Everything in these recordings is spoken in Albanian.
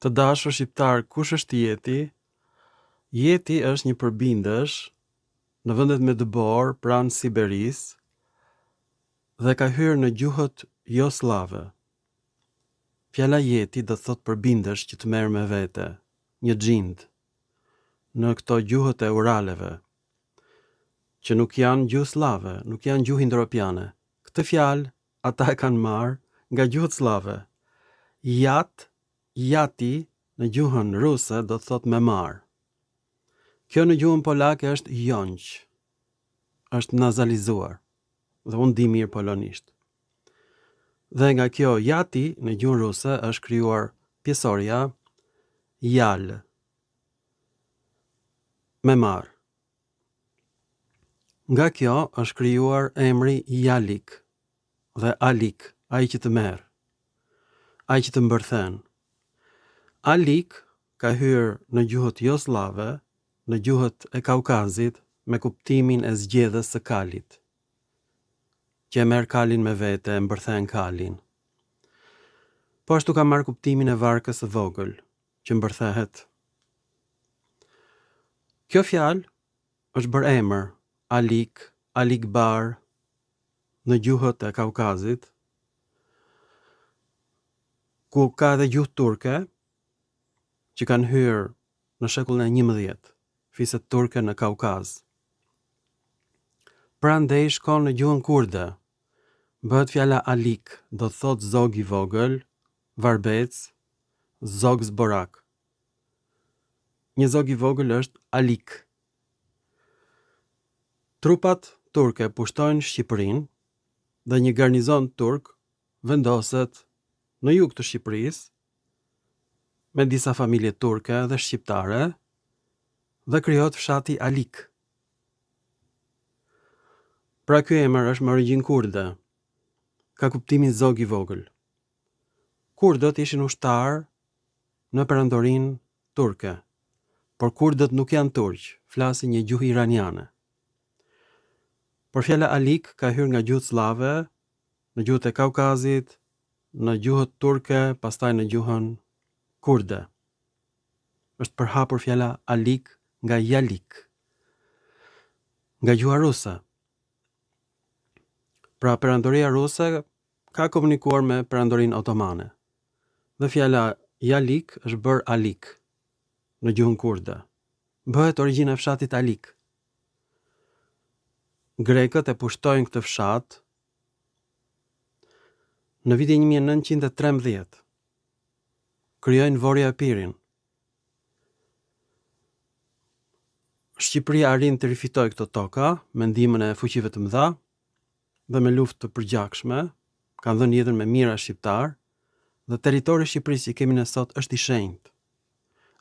Të dashur shqiptar, kush është Jeti? Jeti është një përbindësh në vendet me dëbor pranë Siberisë dhe ka hyrë në gjuhët jo slave. Fjala Jeti do thot përbindësh që të merr me vete, një xhind, në këto gjuhët e Uraleve, që nuk janë gjuhë slave, nuk janë gjuhë indo-europiane. Këtë fjalë ata e kanë marrë nga gjuhët slave. Jati në gjuhën ruse do të thot me marë. Kjo në gjuhën polake është jonq, është nazalizuar, dhe unë di mirë polonisht. Dhe nga kjo jati në gjuhën ruse është krijuar pjesoria jal, me marë. Nga kjo është krijuar emri Jalik dhe Alik, ai që të merr, ai që të mbërthen. Alik ka hyrë në gjuhët jo slave, në gjuhët e Kaukazit, me kuptimin e zgjedhës së kalit, që e merr kalin me vete, e mbërthen kalin. Po ashtu ka marrë kuptimin e varkës së vogël, që mbërthehet. Kjo fjalë është bërë emër, Alik, Alikbar, në gjuhët e Kaukazit, ku ka edhe gjuhë turke, që kanë hyrë në shekullin e 11, fiset turke në Kaukaz. Prandaj shkon në gjuhën kurde, bëhet fjala Alik, do të thot zog i vogël, varbec, zog zborak. Një zog i vogël është Alik. Trupat turke pushtojnë Shqipërinë dhe një garnizon turk vendoset në jug të Shqipërisë me disa familje turke dhe shqiptare dhe krijohet fshati Alik. Pra ky emër është me origjinë kurde, ka kuptimin zog i vogël. Kurdët ishin ushtar në perandorinë turke, por kurdët nuk janë turq, flasin një gjuhë iraniane. Por fjala Alik ka hyrë nga gjuhët slave, në gjuhët e Kaukazit, në gjuhët turke, pastaj në gjuhën kurde. Është përhapur fjala Alik nga Jalik, nga gjuha ruse. Pra perandoria ruse ka komunikuar me perandorinë otomane. Dhe fjala Jalik është bërë Alik në gjuhën kurde. Bëhet origjina e fshatit Alik. Grekët e pushtojnë këtë fshat në vitin 1913. Krijojnë Vorja e Pirin. Shqipëria arrin të rifitojë këto toka me ndihmën e fuqive të mëdha dhe me luftë të përgjakshme, kanë dhënë jetën me mijëra shqiptar, dhe territori i Shqipërisë që kemi ne sot është i shenjtë.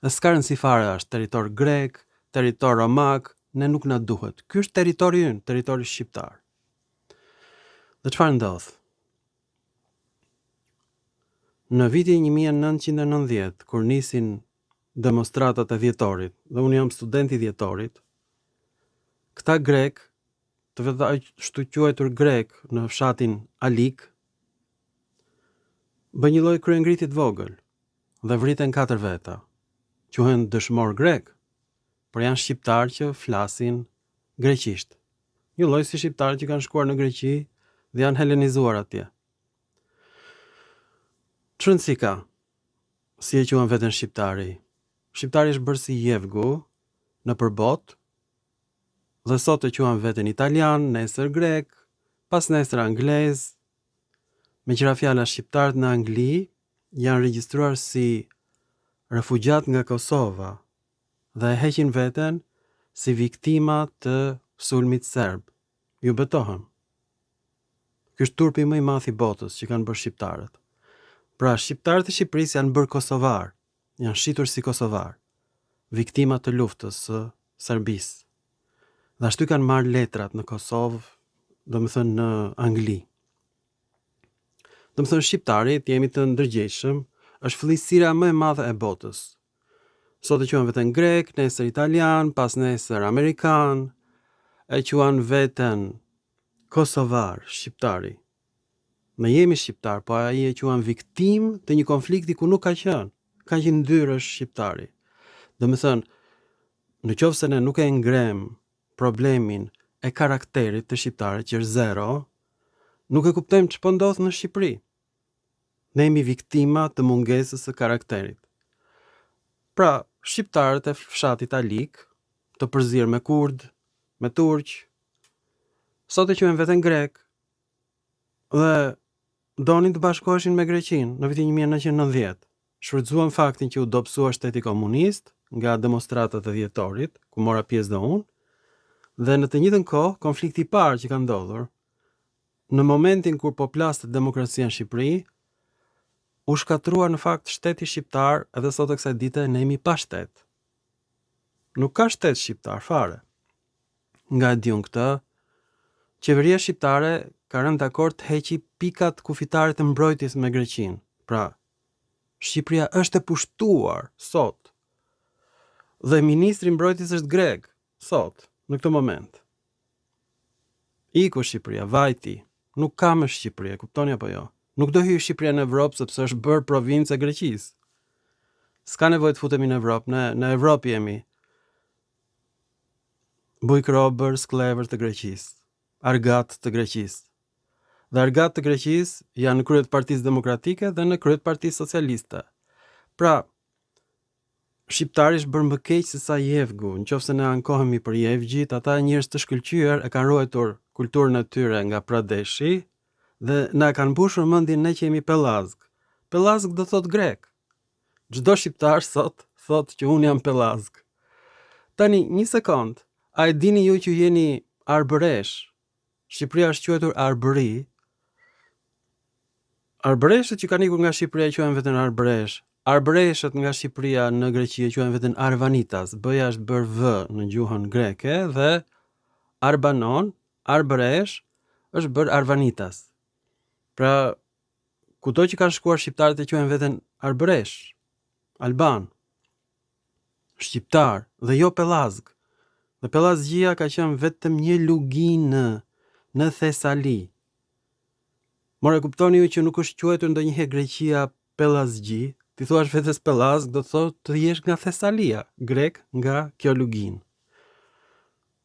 Dhe s'ka rëndësi fare është territor grek, territor romak, ne nuk na duhet. Ky është territori ynë, territori shqiptar. Dhe çfarë ndodh? Në vitin 1990, kur nisin demonstratat e dhjetorit, dhe unë jam student i dhjetorit, këta grek, të vetë quajtur grek në fshatin Alik, bën një lloj kryengritit vogël dhe vriten 4 veta. Quhen dëshmor grek, por janë shqiptar që flasin greqisht. Një lloj si shqiptarë që kanë shkuar në Greqi dhe janë helenizuar atje. Çrëndësi ka, si e quhen veten shqiptari. Shqiptari është bërë si Jevgu në përbot, dhe sot e quhen veten italian, nesër grek, pas nesër anglez. Me qira fjala shqiptarët në Angli janë regjistruar si refugjat nga Kosova dhe e heqin veten si viktima të sulmit serb. Ju betohem. Ky është turpi më i madh i botës që kanë bërë shqiptarët. Pra, shqiptarët e Shqipërisë janë bërë kosovar, janë shitur si kosovar, viktima të luftës së Serbisë. Dhe ashtu kanë marrë letrat në Kosovë, domethënë në Angli. Domethënë shqiptarit jemi të ndërgjegjshëm, është fëllësira më e madhe e botës. Sot e quhen veten grek, nesër italian, pas nesër amerikan, e quhen veten kosovar, shqiptari. Ne jemi shqiptar, po ai e quhen viktim të një konflikti ku nuk ka qenë. ka që ndyrësh shqiptari. Dhe më thënë, në qoftë se ne nuk e ngrem problemin e karakterit të shqiptarit që është zero, nuk e kuptojmë ç'po ndodh në Shqipëri. Ne jemi viktima të mungesës së karakterit. Pra, shqiptarët e fshatit alik, të përzirë me kurd, me turq, sot e quajnë veten grek, dhe donin të bashkoheshin me Greqinë në vitin 1990. Shfrytzuan faktin që u dobësua shteti komunist nga demonstratat e dhjetorit, ku mora pjesë dhe unë, dhe në të njëjtën kohë konflikti i parë që ka ndodhur, në momentin kur po plaste demokracia në Shqipëri, u shkatrua në fakt shteti shqiptar, edhe sot e kësaj dite ne jemi pa shtet. Nuk ka shtet shqiptar fare. Nga e diun këtë, qeveria shqiptare ka rënë dakord të heqi pikat kufitare të mbrojtjes me Greqinë. Pra, Shqipëria është e pushtuar sot. Dhe ministri i mbrojtjes është grek sot, në këtë moment. Iku Shqipëria, vajti, nuk ka më Shqipëri, e kuptoni apo jo? Nuk do hyjë Shqipëria në Evropë sepse është bërë provincë e Greqisë. S'ka nevojë të futemi në Evropë, në Evropë jemi. Bujk robër, sklever të Greqisë, argat të Greqisë. Dhe argat të Greqisë janë në krye të Partisë Demokratike dhe në krye të Partisë Socialiste. Pra, shqiptari është bërë më keq se sa Jevgu. Nëse ne ankohemi për Jevgjit, ata njerëz të shkëlqyer e kanë ruajtur kulturën e tyre nga pradeshi dhe na kanë mbushur mendjen ne që jemi pellazg. Pellazg do thot grek. Çdo shqiptar sot thot që un jam pellazg. Tani një sekond, a e dini ju që jeni arbëresh? Shqipëria është quajtur arbëri. Arbëreshët që kanë ikur nga Shqipëria quhen veten arbëresh. Arbëreshët nga Shqipëria në Greqi quhen veten arvanitas. B-ja është bërë v në gjuhën greke dhe arbanon, arbëresh është bërë arvanitas. Pra, kudo që kanë shkuar shqiptarët e quhen veten arbëresh, alban, shqiptar dhe jo pellazg. Dhe pellazgjia ka qenë vetëm një luginë në Thesali. More kuptoni ju që nuk është quajtur ndonjëherë Greqia pellazgji, ti thuash vetes pellazg do të thotë të jesh nga Thesalia, grek nga kjo luginë.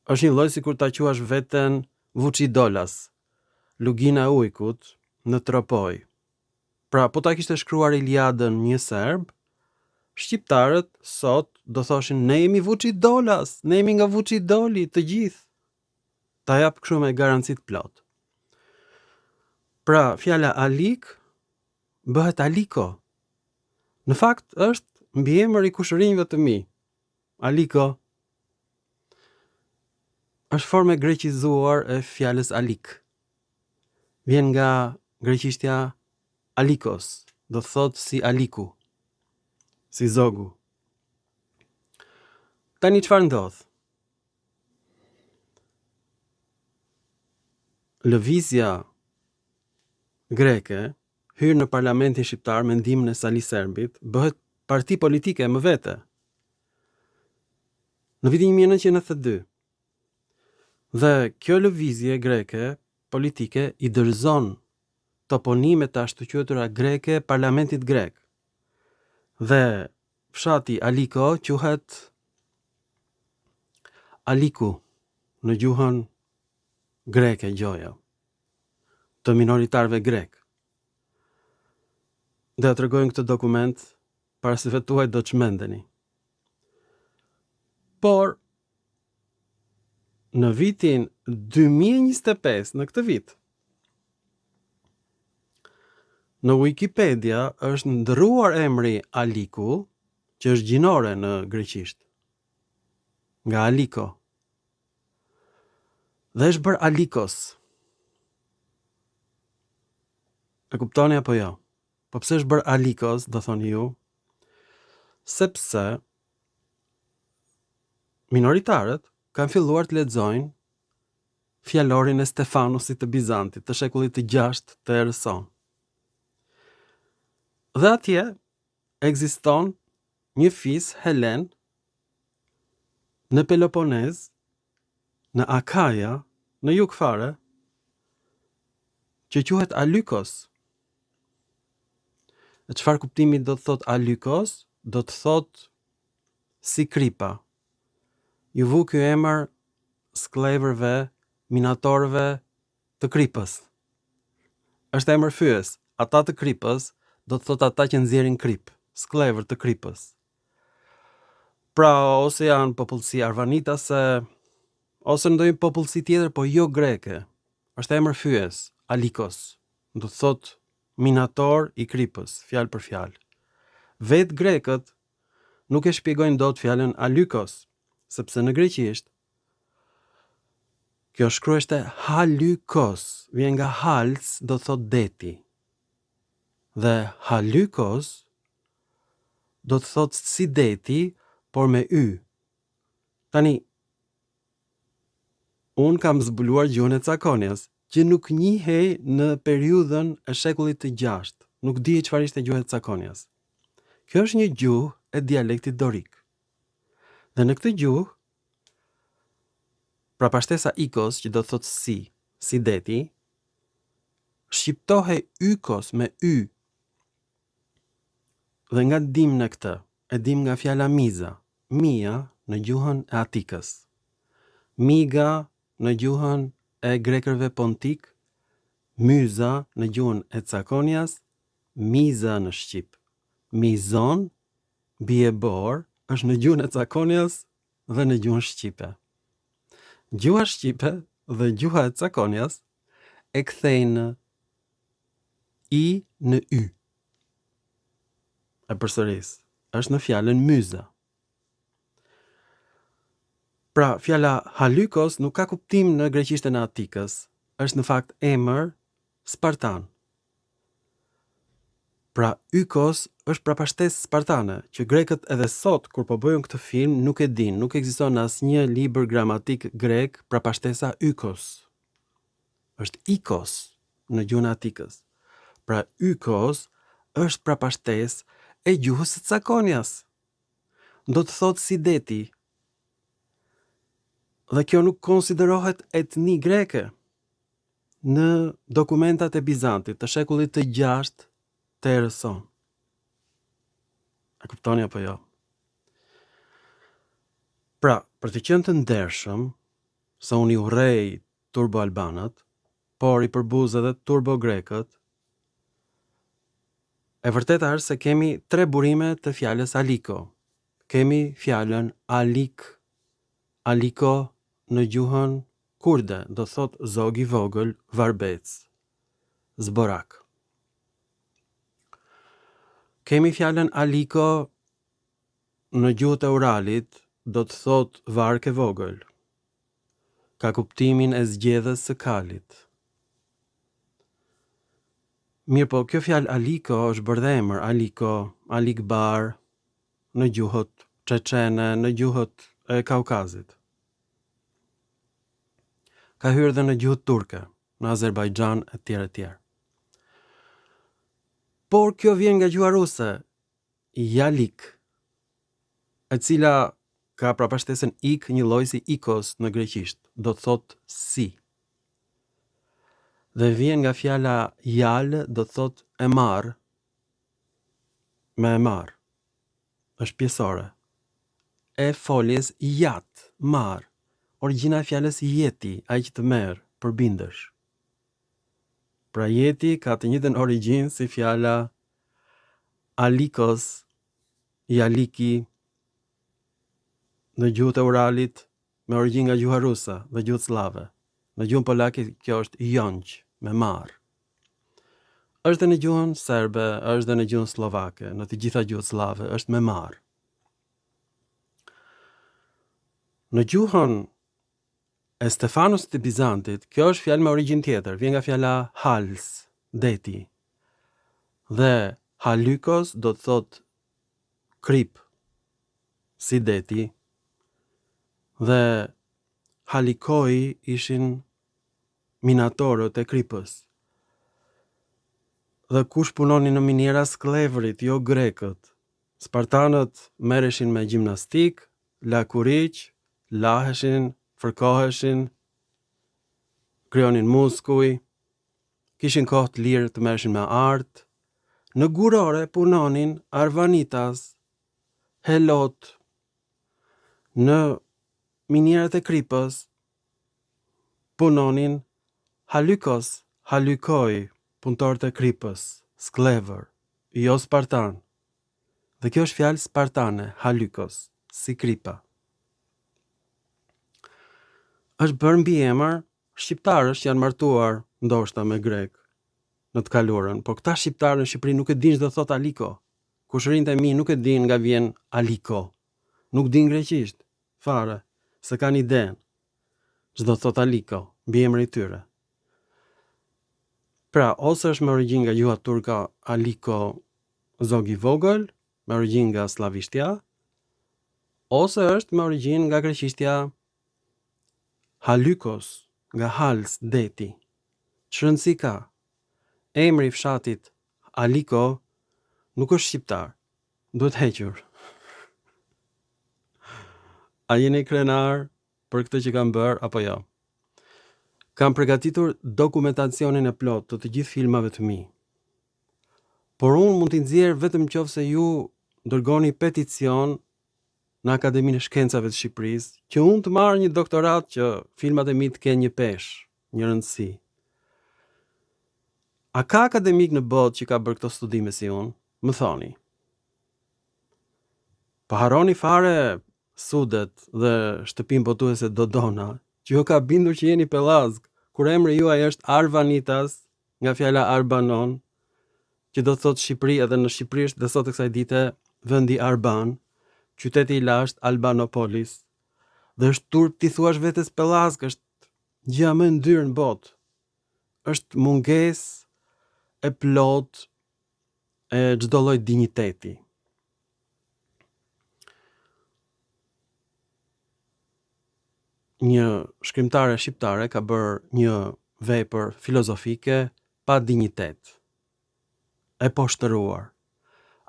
Është një lloj sikur ta quash veten Vučidolas, lugina e ujkut në Tropoj. Pra, po ta kishte shkruar Iliadën një serb, shqiptarët sot do thoshin ne jemi Vučidolas, ne jemi nga Vučidoli të gjithë. Ta jap kështu me garanci të plot. Pra, fjala alik bëhet aliko. Në fakt është mbiemër i kushërinjve të mi. Aliko është formë e greqizuar e fjalës alik. Vjen nga greqishtja alikos, do thotë si aliku, si zogu. Tani çfarë ndodh? Lëvizja greke hyr në parlamentin shqiptar me ndihmën e Sali Serbit, bëhet parti politike më vete. Në vitin 1992. Dhe kjo lëvizje greke politike i dorëzon toponimet të ashtu quajtura greke parlamentit grek. Dhe fshati Aliko quhet Aliku në gjuhën greke gjoja të minoritarëve grek. Dhe të tregojnë këtë dokument para se vetuaj do çmendeni. Por në vitin 2025, në këtë vit, në Wikipedia është ndërruar emri Aliku, që është gjinore në greqisht, nga Aliko. Dhe është bërë Alikos. E kuptoni apo jo? Po pse është bërë Alikos, do thoni ju? Sepse minoritarët kanë filluar të lexojnë fjalorin e Stefanusit të Bizantit, të shekullit të 6 të erës sonë. Dhe atje ekziston një fis helen në Peloponez, në Akaja, në jug fare, që quhet Alykos. E çfarë kuptimi do të thot Alykos? do të thot si kripa. Ju vu ky emër skleverve, minatorëve të kripës. Është emër fyes. Ata të kripës do të thot ata që nxjerrin krip, sklever të kripës. Pra, ose janë popullsi arvanitase, ose ndonjë popullsi tjetër, po jo greke. Është emër fyes, alikos. Do të thot minator i kripës, fjalë për fjalë. Vetë grekët nuk e shpjegojnë dot fjalën alykos, sepse në greqisht kjo shkruheshte halykos, vjen nga hals, do të thot deti. Dhe halykos do të thot si deti, por me y. Tani, unë kam zbuluar gjuhën e Cakonjas, që nuk njihej në periudhën e shekullit të 6. Nuk di çfarë ishte gjuha e Cakonjas. Kjo është një gjuhë e dialektit dorik. Dhe në këtë gjuhë, prapashtesa ikos, që do të thot si deti, shqiptohej ykos me y. Dhe nga dim në këtë, e dim nga fjala miza, mia në gjuhën e Atikës, miga në gjuhën e grekërve pontik, myza në gjuhën e Cakonjas, miza në shqip. Mizon, bie bor, është në gjuhën e Cakonjas dhe në gjuhën shqipe. Gjuha shqipe dhe gjuha e Cakonjas e kthejnë i në y. E përsëris, është në fjalën myza. Pra, fjala halykos nuk ka kuptim në greqishtën e Atikës, është në fakt emër spartan. Pra, ykos është prapashtesë spartane, që grekët edhe sot, kur po bëjnë këtë film, nuk e din, nuk ekziston asnjë libër gramatik grek prapashtesa ykos. Është ikos në gjuhën e Atikës. Pra, ykos është prapashtesë e gjuhës së Cakonjas. Do të thot si deti. Dhe kjo nuk konsiderohet etni greke. Në dokumentat e Bizantit të shekullit të 6 të erës sonë. A kuptoni apo jo? Pra, për të qenë të ndershëm, sa unë i urrej turbo-albanët, por i përbuz edhe turbo-grekët, e vërteta është se kemi 3 burime të fjalës aliko. Kemi fjalën alik, aliko në gjuhën kurde, do thot zog i vogël, varbec, zborak. Kemi fjalën aliko në gjuhët e Uralit, do të thot vark e vogël. Ka kuptimin e zgjedhës së kalit. Mirë po, kjo fjalë aliko është bërë dhe emër, aliko, alikbar, në gjuhët çeçene, në gjuhët e Kaukazit. Ka hyrë dhe në gjuhët turke, në Azerbajxhan e tjerë e tjerë. Por kjo vjen nga gjuha ruse, jalik, e cila ka prapashtesën ik, një lloj si ikos në greqisht, do të thot si. Dhe vjen nga fjala jal, do të thot e marr, me e marr. Është pjesore. E foljes jat, marr. Origjina e fjalës jeti, ai që të merr, përbindesh. Pra jeti ka të njëjtën origjinë si fjala alikos, jaliki, në gjuhët e Uralit, me origjinë nga gjuha ruse dhe gjuhët slave. Në gjuhën polake kjo është jonq, me marr. Është dhe në gjuhën serbe, është dhe në gjuhën slovake, në të gjitha gjuhët slave, është me marr. Në gjuhën e Stefanos të Bizantit, kjo është fjalë me origjinë tjetër, vjen nga fjala hals, deti. Dhe halykos do të thot krip, si deti. Dhe halikoi ishin minatorët e kripës. Dhe kush punonin në miniera sklevrit, jo grekët. Spartanët merreshin me gjimnastik, lakuriq, laheshin, fërkoheshin, krijonin muskuj, kishin kohë të lirë të merreshin me art. Në gurore punonin arvanitas, Helot, në minierët e Kripës, punonin Halykos, Halykoi, punëtorët e Kripës, Sklever, jo Spartan. Dhe kjo është fjalë spartane, Halykos, si Kripa. Është bërë mbi emër shqiptarësh që janë martuar ndoshta me grek në të kaluarën, por këta shqiptarë në Shqipëri nuk e dinë ç'do thot Aliko. Kushërinjtë e mi nuk e dinë nga vjen Aliko. Nuk dinë greqisht, fare, se kanë idenë ç'do thot Aliko, mbi emrin e tyre. Pra, ose është me origjinë nga gjuha turka Aliko zog i vogël, me origjinë nga slavishtja, ose është me origjinë nga greqishtja Halykos, nga hals, deti. Çrëndësi ka? Emri i fshatit Aliko nuk është shqiptar, duhet hequr. A jeni krenar për këtë që kam bërë, apo jo? Kam përgatitur dokumentacionin e plot të gjithë filmave të mi. Por unë mund t'i nxjerr vetëm nëse ju dërgoni peticion në Akademinë e Shkencave të Shqipërisë, që unë të marr një doktorat që filmat e mi të kenë një peshë, një rëndësi. A ka akademik në botë që ka bërë këto studime si unë? Më thoni. Pa harroni fare Sudet dhe shtëpinë botuese Dodona, që ju ka bindur që jeni pellazg, kur emri juaj është Arvanitas, nga fjala Arbanon, që do të thotë Shqipëri, edhe në shqipërisht dhe sot e kësaj dite vendi Arban, qyteti i lashtë Albanopolis, dhe është turp ti thuash vetes pellazg, është gjëja më e ndyrë në botë. Është mungesë e plot e çdo lloj dinjiteti. Një shkrimtare shqiptare ka bërë një vepër filozofike pa dinjitet, e poshtëruar.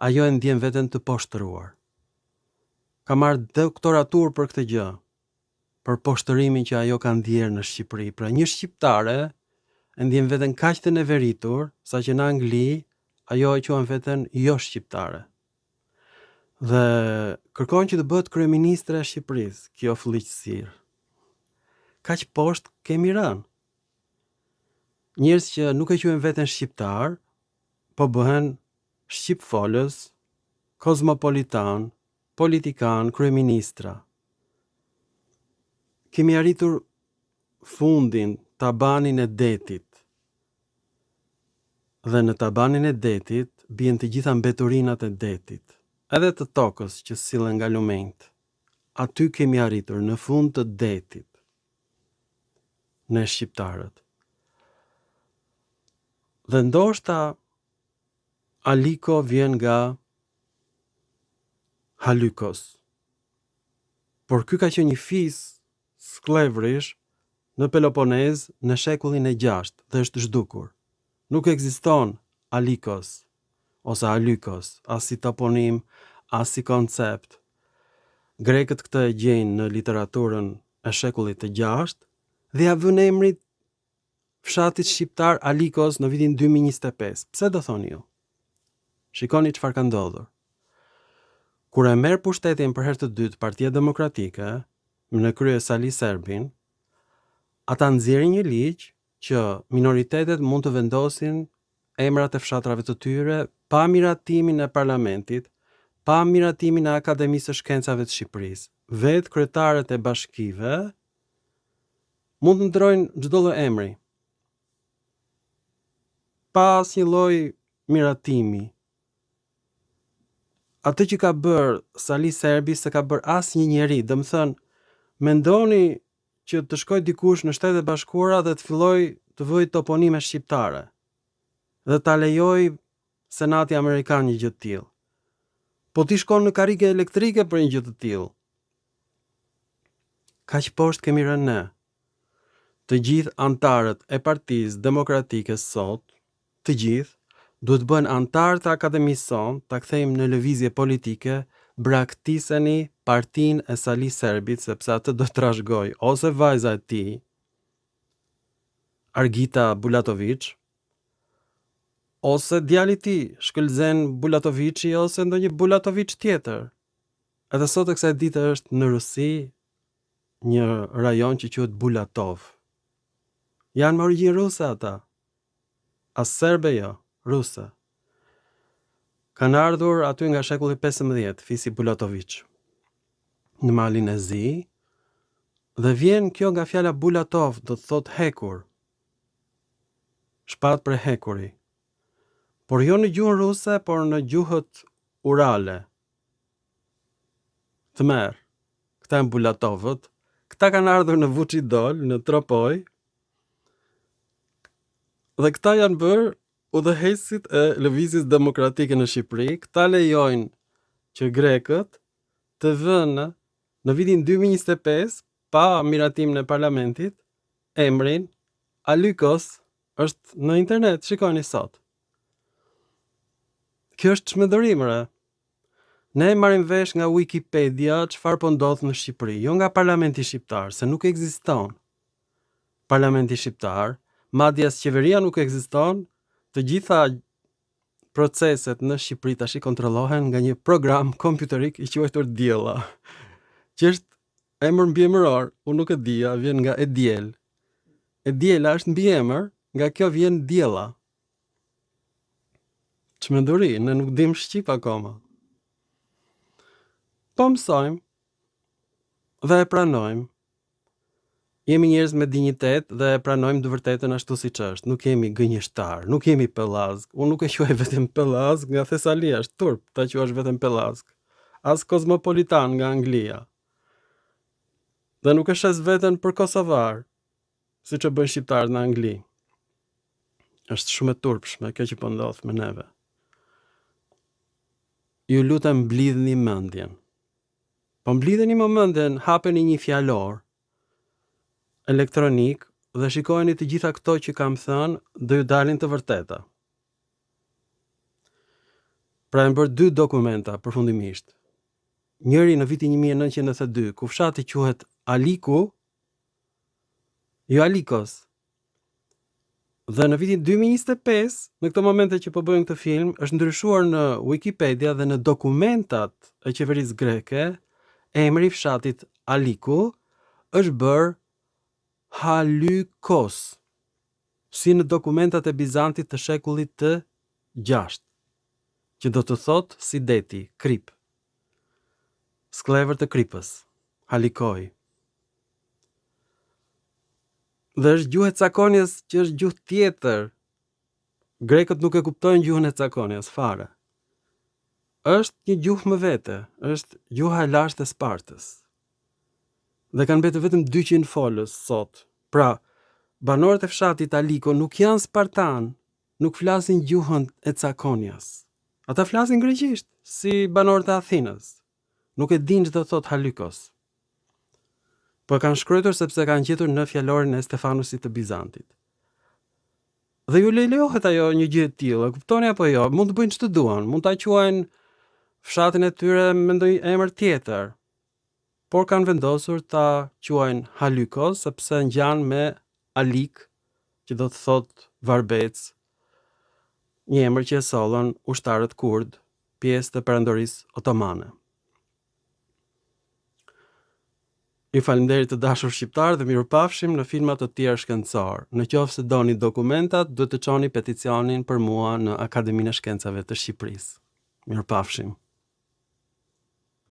Ajo e ndjen veten të poshtëruar. Ka marrë doktoratur për këtë gjë, për poshtërimin që ajo ka ndjerë në Shqipëri. Pra një shqiptare e ndjen veten kaq të neveritur, sa që në Angli ajo e quan veten jo shqiptare. Dhe kërkon që të bëhet kryeministre e Shqipërisë, kjo fëlliqësirë. Kaq poshtë kemi rënë. Njerëz që nuk e quajnë veten shqiptar, po bëhen shqipfolës, kozmopolitan, politikan, kryeministra. Kemi arritur fundin, tabanin e detit. Dhe në tabanin e detit bien të gjitha mbeturinat e detit, edhe të tokës që sillen nga lumenjt. Aty kemi arritur, në fund të detit. Ne shqiptarët. Dhe ndoshta Aliko vjen nga Halykos. Por ky ka qenë një fis sklevrish në Peloponez në shekullin e 6 dhe është zhdukur. Nuk ekziston Alikos ose Halykos, as si toponim, as si koncept. Grekët këtë e gjejnë në literaturën e shekullit të 6 dhe ja vënë emrin fshatit shqiptar Alikos në vitin 2025. Pse do thoni ju? Shikoni çfarë ka ndodhur. Kur e merr pushtetin për herë të dytë Partia Demokratike, në krye Sali Serbin, ata nxjerrin një ligj që minoritetet mund të vendosin emrat e fshatrave të tyre pa miratimin e parlamentit, pa miratimin e Akademisë së Shkencave të Shqipërisë. Vetë kryetarët e bashkive mund të ndrojnë çdo lloj emri, pa asnjë lloj miratimi. Atë që ka bërë Sali Serbi se ka bërë asnjë njeri, domethënë, mendoni që të shkoj dikush në Shtetet e Bashkuara dhe të filloj të vëj toponime shqiptare dhe ta lejoj Senati Amerikan një gjë të tillë. Po ti shkon në karrige elektrike për një gjë të tillë. Kaq poshtë kemi rënë ne. Të gjithë antarët e Partisë Demokratike sot, të gjithë, duhet bëhen antarë të Akademisë son, ta kthejmë në lëvizje politike, braktiseni Partinë e Sali Serbit, sepse atë do të trashëgoj ose vajza e tij, Argita Bulatović, ose djali i tij, Shkëlzen Bulatoviçi, ose ndonjë Bulatoviç tjetër. Edhe sot e kësaj dite është në Rusi një rajon që quhet Bulatov. Janë me origjinë ruse ata. As serbe jo, ruse. Kanë ardhur aty nga shekulli 15, fisi Bulatović, në malin e zi, dhe vjen kjo nga fjala Bulatov, do të thot hekur. Shpat për hekuri. Por jo në gjuhën ruse, por në gjuhët urale. Të merë, këta e Bulatovët, këta kanë ardhur në Vuçidol, në Tropoj, dhe këta janë bërë udhëheqësit e lëvizjes demokratike në Shqipëri. Këta lejojnë që grekët të vënë në vitin 2025, pa miratimin e parlamentit, emrin Alykos është në internet, shikoni sot. Kjo është çmendërimre. Ne marrim vesh nga Wikipedia çfarë po ndodh në Shqipëri, jo nga Parlamenti Shqiptar, se nuk ekziston. Parlamenti Shqiptar, madje as qeveria nuk ekziston, të gjitha proceset në Shqipëri tash kontrollohen nga një program kompjuterik i quajtur Diella, që është emër mbiemëror, unë nuk e dija, vjen nga Ediel. Ediela është mbiemër, nga kjo vjen Diella. Çmenduri, ne nuk dim shqip akoma. Po mësojmë dhe e pranojmë. Jemi njerëz me dinjitet dhe e pranojmë të vërtetën ashtu siç është. Nuk jemi gënjeshtar, nuk jemi pellazg. Unë nuk e quaj vetëm pellazg nga Thesalia, është turp ta quash vetëm pellazg. As kozmopolitan nga Anglia. Dhe nuk e shes veten për kosovar, siç e bëjnë shqiptarët në Angli. Është shumë e turpshme kjo që po ndodh me neve. Ju lutem mblidhni mendjen. Po mblidheni më mendjen, hapeni një fjalor elektronik dhe shikojeni të gjitha këto që kam thënë, do ju dalin të vërteta. Pra e bërë 2 dokumenta përfundimisht. Njëri në vitin 1992, ku fshati quhet Aliku, jo Alikos. Dhe në vitin 2025, në këto momente që po bëjmë këtë film, është ndryshuar në Wikipedia dhe në dokumentat e qeverisë greke, emri i fshatit Aliku është bërë Halykos, si në dokumentat e Bizantit të shekullit të 6, që do të thotë si deti, krip. Sklevër të kripës, Halikoi. Dhe është gjuhë e cakonjes që është gjuhë tjetër. Grekët nuk e kuptojnë gjuhën e cakonjes fare. Është një gjuhë më vete, është gjuha e lashtë e Spartës. Dhe kanë mbetur vetëm 200 folës sot. Pra, banorët e fshatit Aliko nuk janë spartan, nuk flasin gjuhën e cakonjes. Ata flasin greqisht, si banorët e Athinës. Nuk e dinë ç'do thot Halykos. Po kanë shkruar sepse kanë gjetur në fjalorin e Stefanusit të Bizantit. Dhe ju lejohet ajo një gjë e tillë, kuptoni apo jo? Mund të bëjnë ç'të duan, mund ta quajnë fshatin e tyre me ndonjë emër tjetër. Por kanë vendosur ta quajnë Halykos sepse ngjan me Alik, që do të thotë varbec, një emër që e sollën ushtarët kurd, pjesë të perandorisë otomane. Ju falenderit të dashur shqiptar dhe mirupafshim në filma të tjerë shkencor. Në qoftë se doni dokumentat, duhet të çoni peticionin për mua në Akademinë e Shkencave të Shqipërisë. Mirupafshim.